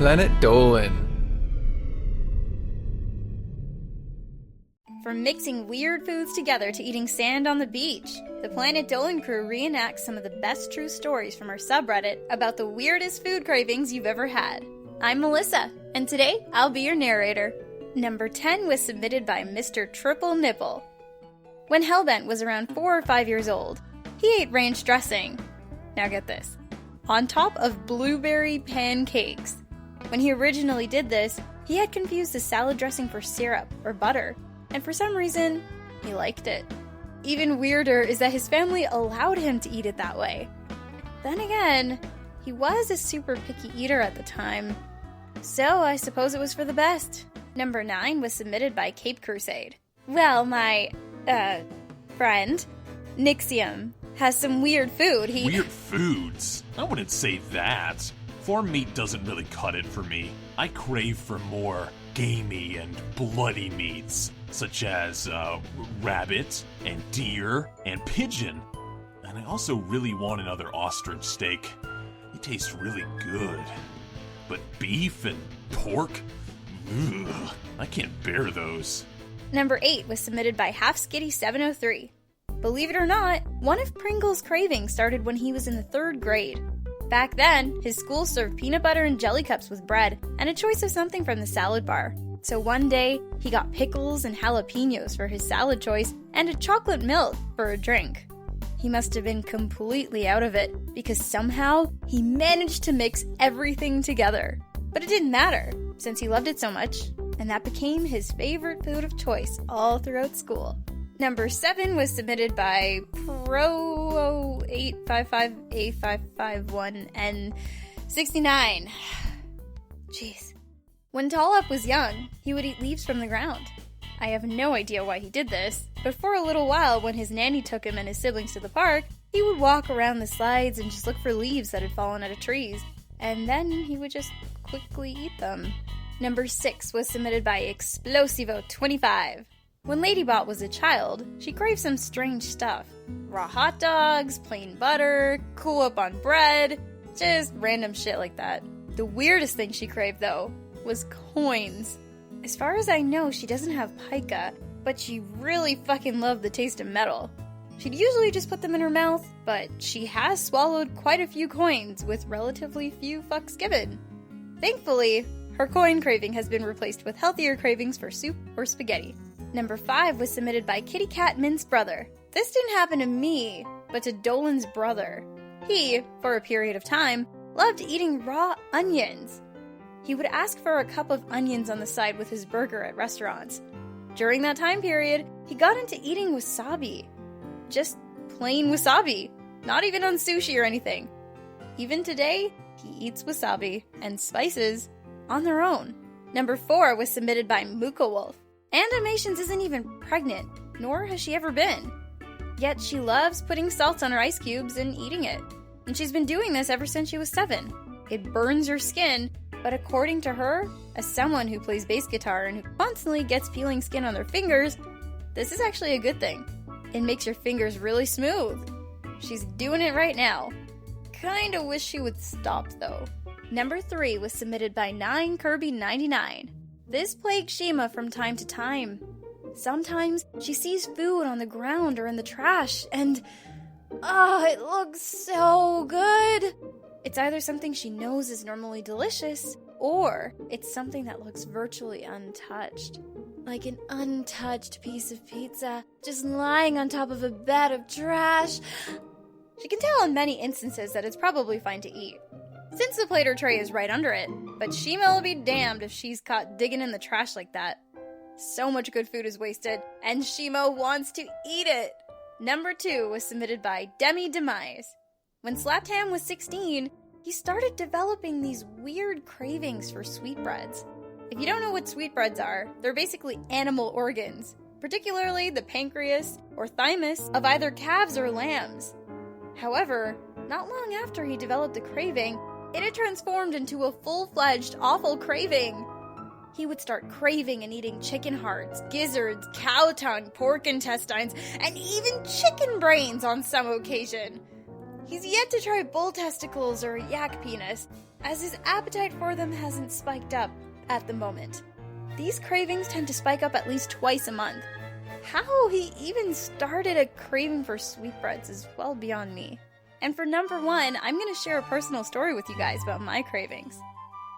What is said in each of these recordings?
Planet Dolan. From mixing weird foods together to eating sand on the beach, the Planet Dolan crew reenacts some of the best true stories from our subreddit about the weirdest food cravings you've ever had. I'm Melissa, and today I'll be your narrator. Number 10 was submitted by MrTripleNipple. When Hellbent was around 4 or 5 years old, he ate ranch dressing. Now get this. On top of blueberry pancakes. When he originally did this, he had confused the salad dressing for syrup or butter, and for some reason, he liked it. Even weirder is that his family allowed him to eat it that way. Then again, he was a super picky eater at the time, so I suppose it was for the best. Number 9 was submitted by CapeCrusade. Well, my, friend, Nixium, has some weird food. Weird foods? I wouldn't say that. Farm meat doesn't really cut it for me. I crave for more gamey and bloody meats, such as rabbit and deer and pigeon. And I also really want another ostrich steak. It tastes really good. But beef and pork? Ugh, I can't bear those. Number 8 was submitted by HalfSkitty703. Believe it or not, one of Pringles' cravings started when he was in the 3rd grade. Back then, his school served peanut butter and jelly cups with bread, and a choice of something from the salad bar. So one day, he got pickles and jalapenos for his salad choice, and a chocolate milk for a drink. He must have been completely out of it, because somehow, he managed to mix everything together. But it didn't matter, since he loved it so much, and that became his favorite food of choice all throughout school. Number 7 was submitted by Pro855A551N69. Jeez. When Tallop was young, he would eat leaves from the ground. I have no idea why he did this, but for a little while when his nanny took him and his siblings to the park, he would walk around the slides and just look for leaves that had fallen out of trees, and then he would just quickly eat them. Number 6 was submitted by Explosivo25. When Ladybot was a child, she craved some strange stuff. Raw hot dogs, plain butter, Cool Whip on bread, just random shit like that. The weirdest thing she craved, though, was coins. As far as I know, she doesn't have pica, but she really fucking loved the taste of metal. She'd usually just put them in her mouth, but she has swallowed quite a few coins with relatively few fucks given. Thankfully, her coin craving has been replaced with healthier cravings for soup or spaghetti. Number 5 was submitted by KittyCatMint's brother. This didn't happen to me, but to Dolan's brother. He, for a period of time, loved eating raw onions. He would ask for a cup of onions on the side with his burger at restaurants. During that time period, he got into eating wasabi. Just plain wasabi, not even on sushi or anything. Even today, he eats wasabi and spices on their own. Number 4 was submitted by Moocowolf. Animations isn't even pregnant, nor has she ever been. Yet she loves putting salt on her ice cubes and eating it. And she's been doing this ever since she was 7. It burns her skin, but according to her, as someone who plays bass guitar and who constantly gets peeling skin on their fingers, this is actually a good thing. It makes your fingers really smooth. She's doing it right now. Kinda wish she would stop though. Number 3 was submitted by 9Kirby99. This plagues Shima from time to time. Sometimes she sees food on the ground or in the trash, and it looks so good. It's either something she knows is normally delicious, or it's something that looks virtually untouched. Like an untouched piece of pizza just lying on top of a bed of trash. She can tell in many instances that it's probably fine to eat, since the plate or tray is right under it, but Shima will be damned if she's caught digging in the trash like that. So much good food is wasted, and Shima wants to eat it! Number 2 was submitted by DemiDemise. When Slaptam was 16, he started developing these weird cravings for sweetbreads. If you don't know what sweetbreads are, they're basically animal organs, particularly the pancreas or thymus of either calves or lambs. However, not long after he developed a craving, it had transformed into a full-fledged, awful craving. He would start craving and eating chicken hearts, gizzards, cow tongue, pork intestines, and even chicken brains on some occasion. He's yet to try bull testicles or yak penis, as his appetite for them hasn't spiked up at the moment. These cravings tend to spike up at least twice a month. How he even started a craving for sweetbreads is well beyond me. And for number 1, I'm going to share a personal story with you guys about my cravings.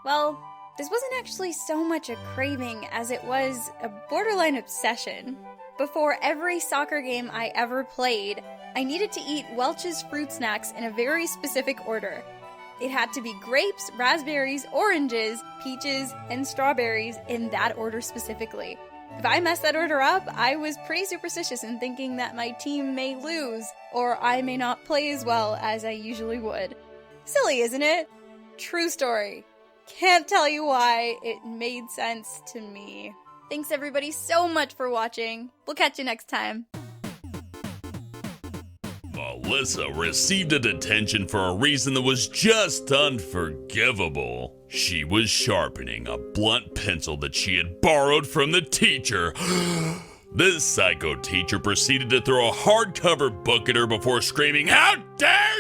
Well, this wasn't actually so much a craving as it was a borderline obsession. Before every soccer game I ever played, I needed to eat Welch's fruit snacks in a very specific order. It had to be grapes, raspberries, oranges, peaches, and strawberries in that order specifically. If I messed that order up, I was pretty superstitious in thinking that my team may lose, or I may not play as well as I usually would. Silly, isn't it? True story. Can't tell you why, it made sense to me. Thanks everybody so much for watching. We'll catch you next time. Melissa received a detention for a reason that was just unforgivable. She was sharpening a blunt pencil that she had borrowed from the teacher. This psycho teacher proceeded to throw a hardcover book at her before screaming, "How dare